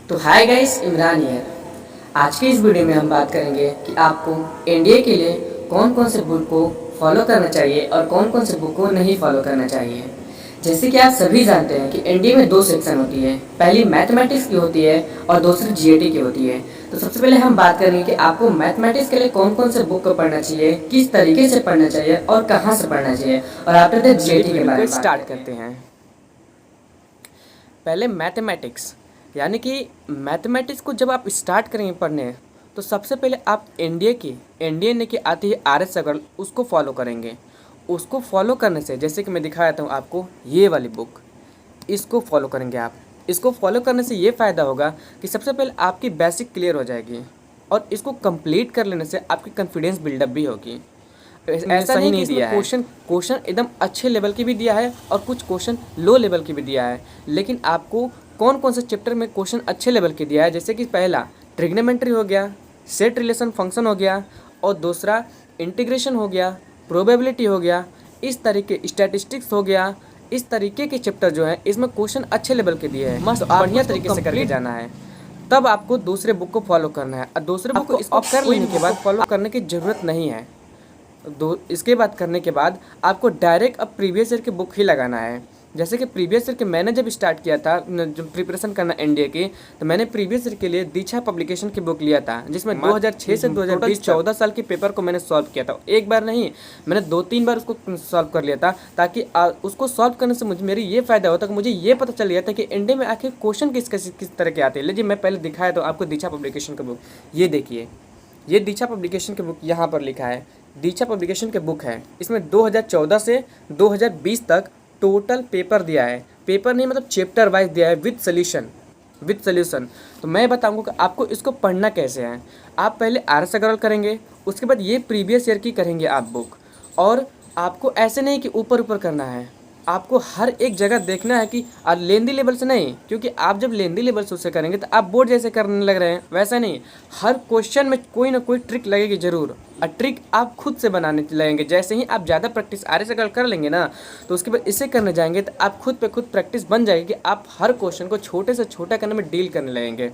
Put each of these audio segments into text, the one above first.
तो hi guys, Imran here. आज की इस वीडियो में हम बात करेंगे कि आपको एनडीए के लिए कौन कौन से बुक को फॉलो करना चाहिए और कौन कौन से बुक को नहीं फॉलो करना चाहिए। जैसे कि आप सभी जानते हैं कि एनडीए में दो सेक्शन होती है, पहली मैथमेटिक्स की होती है और दूसरी जीएटी की होती है। तो सबसे पहले हम बात करेंगे कि आपको मैथमेटिक्स के लिए कौन कौन से बुक को पढ़ना चाहिए, किस तरीके से पढ़ना चाहिए और कहाँ से पढ़ना चाहिए, और आफ्टर दैट जीएटी के बारे में स्टार्ट करते हैं। पहले मैथमेटिक्स, यानी कि मैथमेटिक्स को जब आप स्टार्ट करेंगे पढ़ने, तो सबसे पहले आप एनडीए ने की आती है आर.एस. अग्रवाल, उसको फॉलो करेंगे। उसको फॉलो करने से, जैसे कि मैं दिखा देता हूँ आपको, ये वाली बुक, इसको फॉलो करेंगे आप। इसको फॉलो करने से ये फ़ायदा होगा कि सबसे पहले आपकी बेसिक क्लियर हो जाएगी और इसको कंप्लीट कर लेने से आपकी कॉन्फिडेंस बिल्डअप भी होगी। ऐसा नहीं कि दिया है, क्वेश्चन एकदम अच्छे लेवल की भी दिया है और कुछ क्वेश्चन लो लेवल की भी दिया है, लेकिन आपको कौन कौन से चैप्टर में क्वेश्चन अच्छे लेवल के दिया है, जैसे कि पहला ट्रिग्नोमेट्री हो गया, सेट रिलेशन फंक्शन हो गया, और दूसरा इंटीग्रेशन हो गया, प्रोबेबिलिटी हो गया, इस तरीके स्टैटिस्टिक्स हो गया। इस तरीके के चैप्टर जो है इसमें क्वेश्चन अच्छे लेवल के दिए हैं, मस्त बढ़िया तरीके से करके जाना है। तब आपको दूसरे बुक को फॉलो करना है, और दूसरे बुक को इसको कर लेने के बाद फॉलो करने की ज़रूरत नहीं है। इसके बाद करने के बाद आपको डायरेक्ट अब प्रीवियस ईयर की बुक ही लगाना है। जैसे कि प्रीवियस ईयर के मैंने जब स्टार्ट किया था जब प्रिपरेशन करना एनडीए की, तो मैंने प्रीवियस ईयर के लिए दीक्षा पब्लिकेशन की बुक लिया था, जिसमें 2006 से 2020 14 साल के पेपर को मैंने सॉल्व किया था। एक बार नहीं, मैंने 2-3 बार उसको सॉल्व कर लिया था, ताकि उसको सॉल्व करने से मुझे मेरी ये फ़ायदा होता कि मुझे ये पता चल गया था कि एनडीए में आखिर क्वेश्चन किस तरह के आते हैं। लीजिए मैं पहले दिखाया तो आपको दीक्षा पब्लिकेशन की बुक, ये देखिए, ये दीक्षा पब्लिकेशन की बुक यहाँ पर लिखा है, दीक्षा पब्लिकेशन की बुक है। इसमें 2014 से 2020 तक टोटल पेपर दिया है, पेपर नहीं मतलब चैप्टर वाइज दिया है विद सॉल्यूशन। तो मैं बताऊंगा कि आपको इसको पढ़ना कैसे है। आप पहले आर.एस. अग्रवाल करेंगे, उसके बाद ये प्रीवियस ईयर की करेंगे आप बुक। और आपको ऐसे नहीं कि ऊपर ऊपर करना है, आपको हर एक जगह देखना है कि लेंदी लेवल से नहीं, क्योंकि आप जब लेंदी लेवल से उसे करेंगे तो आप बोर्ड जैसे करने लग रहे हैं, वैसा नहीं। हर क्वेश्चन में कोई ना कोई ट्रिक लगेगी ज़रूर, और ट्रिक आप खुद से बनाने लगेंगे। जैसे ही आप ज़्यादा प्रैक्टिस आर.एस. अग्रवाल कर लेंगे ना, तो उसके बाद इसे करने जाएंगे तो आप खुद पे खुद प्रैक्टिस बन जाएगी कि आप हर क्वेश्चन को छोटे से छोटा करने में डील करने लगेंगे।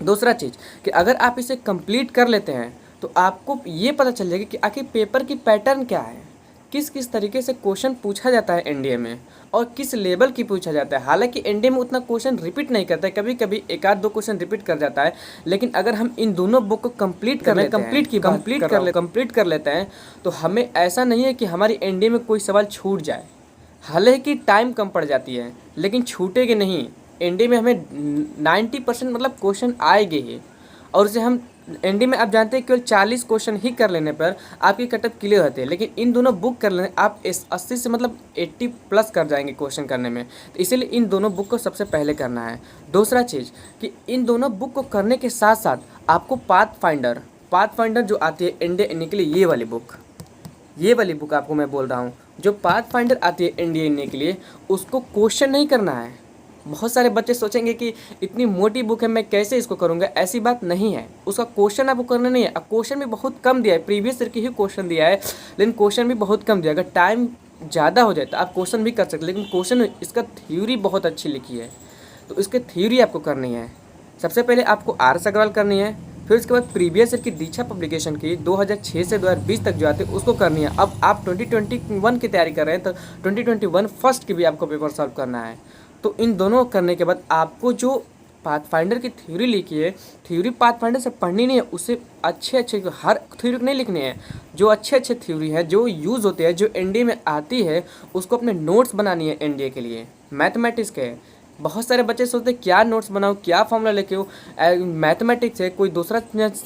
दूसरा चीज़ कि अगर आप इसे कंप्लीट कर लेते हैं तो आपको ये पता चल जाएगा कि आखिर पेपर की पैटर्न क्या है, किस किस तरीके से क्वेश्चन पूछा जाता है एनडीए में, और किस लेवल की पूछा जाता है। हालांकि एनडीए में उतना क्वेश्चन रिपीट नहीं करता है, कभी कभी एक आध दो क्वेश्चन रिपीट कर जाता है, लेकिन अगर हम इन दोनों बुक को कंप्लीट कर लेते हैं तो हमें ऐसा नहीं है कि हमारी एनडीए में कोई सवाल छूट जाए। हालांकि टाइम कम पड़ जाती है, लेकिन छूटेगी नहीं। एनडीए में हमें 90% मतलब क्वेश्चन आएंगे ही, और उसे हम एनडी में आप जानते हैं केवल 40 क्वेश्चन ही कर लेने पर आपकी कटअप क्लियर होती है, लेकिन इन दोनों बुक कर लेने आप 80 से मतलब 80 प्लस कर जाएंगे क्वेश्चन करने में। तो इसीलिए इन दोनों बुक को सबसे पहले करना है। दूसरा चीज़ कि इन दोनों बुक को करने के साथ साथ आपको पाथ फाइंडर जो आती है एनडीए के लिए, ये वाली बुक आपको मैं बोल रहा हूँ, जो पाथ फाइंडर आती है एनडीए के लिए, उसको क्वेश्चन नहीं करना है। बहुत सारे बच्चे सोचेंगे कि इतनी मोटी बुक है, मैं कैसे इसको करूँगा, ऐसी बात नहीं है। उसका क्वेश्चन आपको करना नहीं है, क्वेश्चन भी बहुत कम दिया है, प्रीवियस ईयर की ही क्वेश्चन दिया है, लेकिन क्वेश्चन भी बहुत कम दिया। अगर टाइम ज़्यादा हो जाए तो आप क्वेश्चन भी कर सकते, लेकिन क्वेश्चन इसका थ्योरी बहुत अच्छी लिखी है, तो इसके थ्योरी आपको करनी है। सबसे पहले आपको आर.एस. अग्रवाल करनी है, फिर उसके बाद प्रीवियस ईयर की दीक्षा पब्लिकेशन की 2006 से 2020 तक जो आते हैं उसको करनी है। अब आप 2021 की तैयारी कर रहे हैं तो 2021 फर्स्ट की भी आपको पेपर सॉल्व करना है। तो इन दोनों करने के बाद आपको जो पाथफाइंडर की थ्योरी लिखी है, थ्योरी पाथफाइंडर से पढ़नी नहीं है, उससे अच्छे हर थ्योरी नहीं लिखनी है, जो अच्छे थ्योरी है जो यूज़ होते हैं, जो एनडीए में आती है, उसको अपने नोट्स बनानी है एनडीए के लिए। मैथमेटिक्स के बहुत सारे बच्चे सोचते हैं क्या नोट्स बनाओ, क्या फॉर्मूला लेके हो, मैथमेटिक्स है कोई दूसरा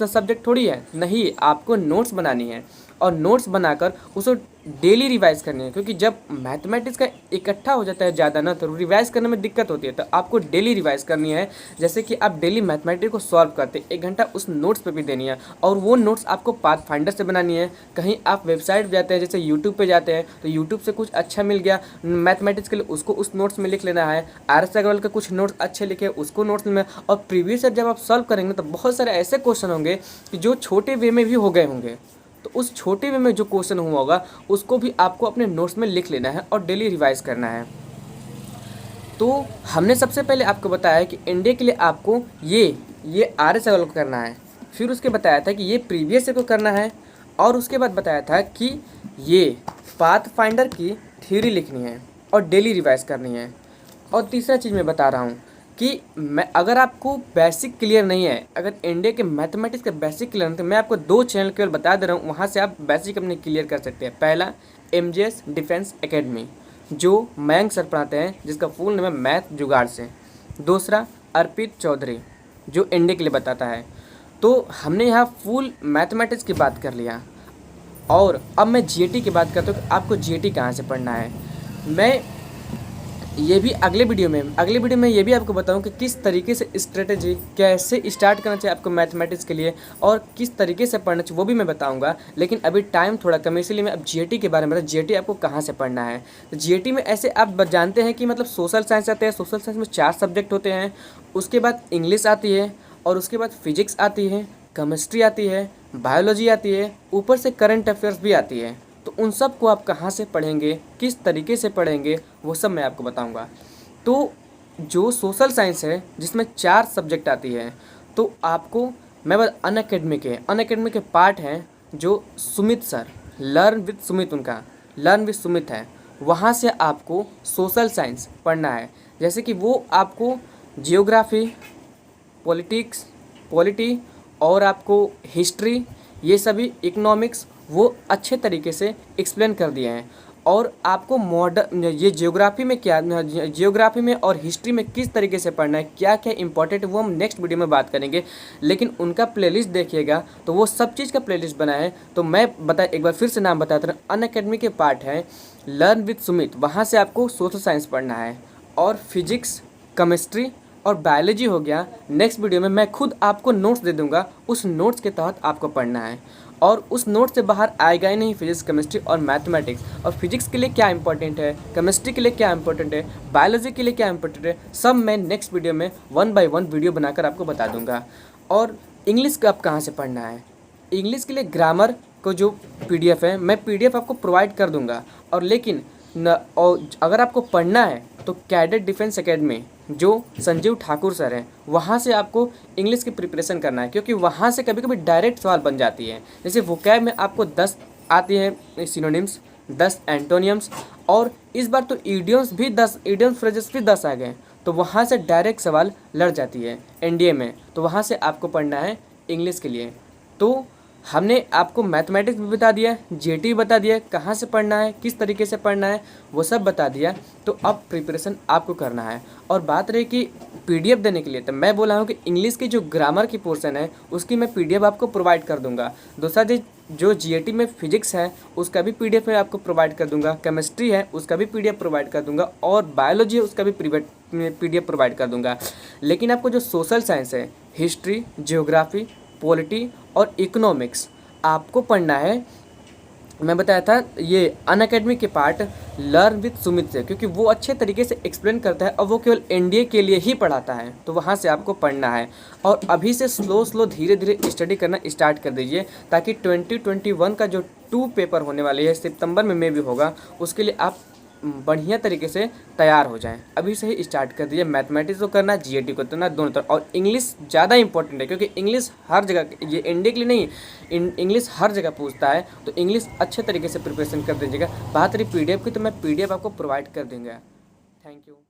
सब्जेक्ट थोड़ी है, नहीं, आपको नोट्स बनानी है और नोट्स बनाकर उसको डेली रिवाइज करनी है, क्योंकि जब मैथमेटिक्स का इकट्ठा हो जाता है ज़्यादा ना, तो रिवाइज करने में दिक्कत होती है। तो आपको डेली रिवाइज करनी है, जैसे कि आप डेली मैथमेटिक्स को सॉल्व करते 1 घंटा उस नोट्स पे भी देनी है, और वो नोट्स आपको पाथ फाइंडर से बनानी है। कहीं आप वेबसाइट जाते हैं, जैसे यूट्यूब पे जाते हैं, तो यूट्यूब से कुछ अच्छा मिल गया मैथमेटिक्स के लिए, उसको उस नोट्स में लिख लेना है। आर.एस. अग्रवाल के कुछ नोट्स अच्छे लिखे, उसको नोट्स में, और प्रीवियस ईयर जब आप सॉल्व करेंगे तो बहुत सारे ऐसे क्वेश्चन होंगे कि जो छोटे वे में भी हो गए होंगे, तो उस छोटे वे में जो क्वेश्चन हुआ होगा उसको भी आपको अपने नोट्स में लिख लेना है और डेली रिवाइज करना है। तो हमने सबसे पहले आपको बताया कि एनडीए के लिए आपको ये आर एस अग्रवाल को करना है, फिर उसके बताया था कि ये प्रीवियस ईयर को करना है, और उसके बाद बताया था कि ये पाथ फाइंडर की थ्योरी लिखनी है और डेली रिवाइज करनी है। और तीसरा चीज़ मैं बता रहा हूँ कि मैं अगर आपको बेसिक क्लियर नहीं है, अगर एनडीए के मैथमेटिक्स का बेसिक क्लियर नहीं, तो मैं आपको 2 चैनल केवल बता दे रहा हूँ, वहाँ से आप बेसिक अपने क्लियर कर सकते हैं। पहला एमजेएस डिफेंस एकेडमी, जो मयंक सर पढ़ाते हैं, जिसका फुल नेम है मैथ जुगाड़ से। दूसरा अर्पित चौधरी, जो एनडीए के लिए बताता है। तो हमने यहाँ फुल मैथमेटिक्स की बात कर लिया, और अब मैं जीएटी की बात करता हूँ कि आपको जीएटी कहाँ से पढ़ना है। मैं ये भी अगले वीडियो में ये भी आपको बताऊं कि किस तरीके से स्ट्रेटेजी कैसे स्टार्ट करना चाहिए आपको मैथमेटिक्स के लिए, और किस तरीके से पढ़ना चाहिए वो भी मैं बताऊंगा। लेकिन अभी टाइम थोड़ा कम है, इसलिए मैं अब जीएटी के बारे में बता, जीएटी आपको कहाँ से पढ़ना है। तो जीएटी में ऐसे आप जानते हैं कि मतलब सोशल साइंस आते हैं, सोशल साइंस में 4 सब्जेक्ट होते हैं, उसके बाद इंग्लिश आती है, और उसके बाद फिजिक्स आती है, केमिस्ट्री आती है, बायोलॉजी आती है, ऊपर से करंट अफेयर्स भी आती है। तो उन सब को आप कहाँ से पढ़ेंगे, किस तरीके से पढ़ेंगे, वो सब मैं आपको बताऊंगा। तो जो सोशल साइंस है जिसमें 4 सब्जेक्ट आती है, तो आपको मैं अनअकैडमी के पार्ट हैं, जो Sumit sir learn with Sumit, उनका लर्न विद सुमित है, वहाँ से आपको सोशल साइंस पढ़ना है। जैसे कि वो आपको जियोग्राफी, पॉलिटी और आपको हिस्ट्री, ये सभी इकोनॉमिक्स वो अच्छे तरीके से एक्सप्लेन कर दिए हैं। और आपको मॉडर्न ये जियोग्राफी में और हिस्ट्री में किस तरीके से पढ़ना है, क्या क्या इंपॉर्टेंट है, वो हम नेक्स्ट वीडियो में बात करेंगे। लेकिन उनका प्लेलिस्ट देखिएगा तो वो सब चीज़ का प्लेलिस्ट बना है। तो मैं एक बार फिर से नाम बताता हूँ, अनअकैडमी के पार्ट है लर्न विद सुमित, वहाँ से आपको सोशल साइंस पढ़ना है, और फिजिक्स, केमिस्ट्री और बायोलॉजी हो गया। नेक्स्ट वीडियो में मैं खुद आपको नोट्स दे दूंगा, उस नोट्स के तहत आपको पढ़ना है, और उस नोट से बाहर आएगा ही नहीं फिजिक्स, केमिस्ट्री और मैथमेटिक्स। और फिजिक्स के लिए क्या इंपॉर्टेंट है, केमिस्ट्री के लिए क्या इंपॉर्टेंट है, बायोलॉजी के लिए क्या इंपॉर्टेंट है, सब मैं नेक्स्ट वीडियो में 1 बाय 1 वीडियो बनाकर आपको बता दूंगा। और इंग्लिश का आप कहाँ से पढ़ना है, इंग्लिश के लिए ग्रामर को जो पीडीएफ है, मैं पीडीएफ आपको प्रोवाइड कर दूंगा। और लेकिन और अगर आपको पढ़ना है तो कैडेट डिफेंस एकेडमी, जो संजीव ठाकुर सर हैं, वहाँ से आपको इंग्लिश की प्रिपरेशन करना है, क्योंकि वहाँ से कभी कभी डायरेक्ट सवाल बन जाती है। जैसे वोकैब में आपको 10 आती है सिनोनिम्स, 10 एंटोनियम्स, और इस बार तो इडियम्स फ्रेजेस भी 10 आ गए, तो वहाँ से डायरेक्ट सवाल लड़ जाती है एनडीए में। तो वहाँ से आपको पढ़ना है इंग्लिश के लिए। तो हमने आपको मैथमेटिक्स भी बता दिया, जीएटी भी बता दिया, कहाँ से पढ़ना है, किस तरीके से पढ़ना है, वो सब बता दिया। तो अब प्रिपरेशन आपको करना है। और बात रही कि पीडीएफ देने के लिए, तो मैं बोला हूँ कि इंग्लिश की जो ग्रामर की पोर्शन है उसकी मैं पीडीएफ आपको प्रोवाइड कर दूंगा। दूसरा जो जीएटी में फिजिक्स है उसका भी पीडीएफ मैं आपको प्रोवाइड कर दूंगा, केमिस्ट्री है उसका भी पीडीएफ प्रोवाइड कर दूंगा, और बायोलॉजी है उसका भी पीडीएफ प्रोवाइड कर दूंगा। लेकिन आपको जो सोशल साइंस है, हिस्ट्री, जियोग्राफी, पॉलिटी और इकोनॉमिक्स आपको पढ़ना है। मैं बताया था ये अनअकैडमी के पार्ट लर्न विद सुमित से, क्योंकि वो अच्छे तरीके से एक्सप्लेन करता है और वो केवल एनडीए के लिए ही पढ़ाता है, तो वहाँ से आपको पढ़ना है। और अभी से स्लो धीरे धीरे स्टडी करना स्टार्ट कर दीजिए, ताकि 2021 का जो 2 पेपर होने वाले हैं, सितंबर में भी होगा, उसके लिए आप बढ़िया तरीके से तैयार हो जाएं। अभी से ही स्टार्ट कर दीजिए, मैथमेटिक्स को करना, जीएटी को करना, दोनों तरफ। और इंग्लिश ज़्यादा इंपॉर्टेंट है, क्योंकि इंग्लिश हर जगह, ये एनडीए के लिए नहीं, इंग्लिश हर जगह पूछता है, तो इंग्लिश अच्छे तरीके से प्रिपरेशन कर दीजिएगा। बात रही पीडीएफ की, तो मैं पीडीएफ आपको प्रोवाइड कर दूँगा। Thank you.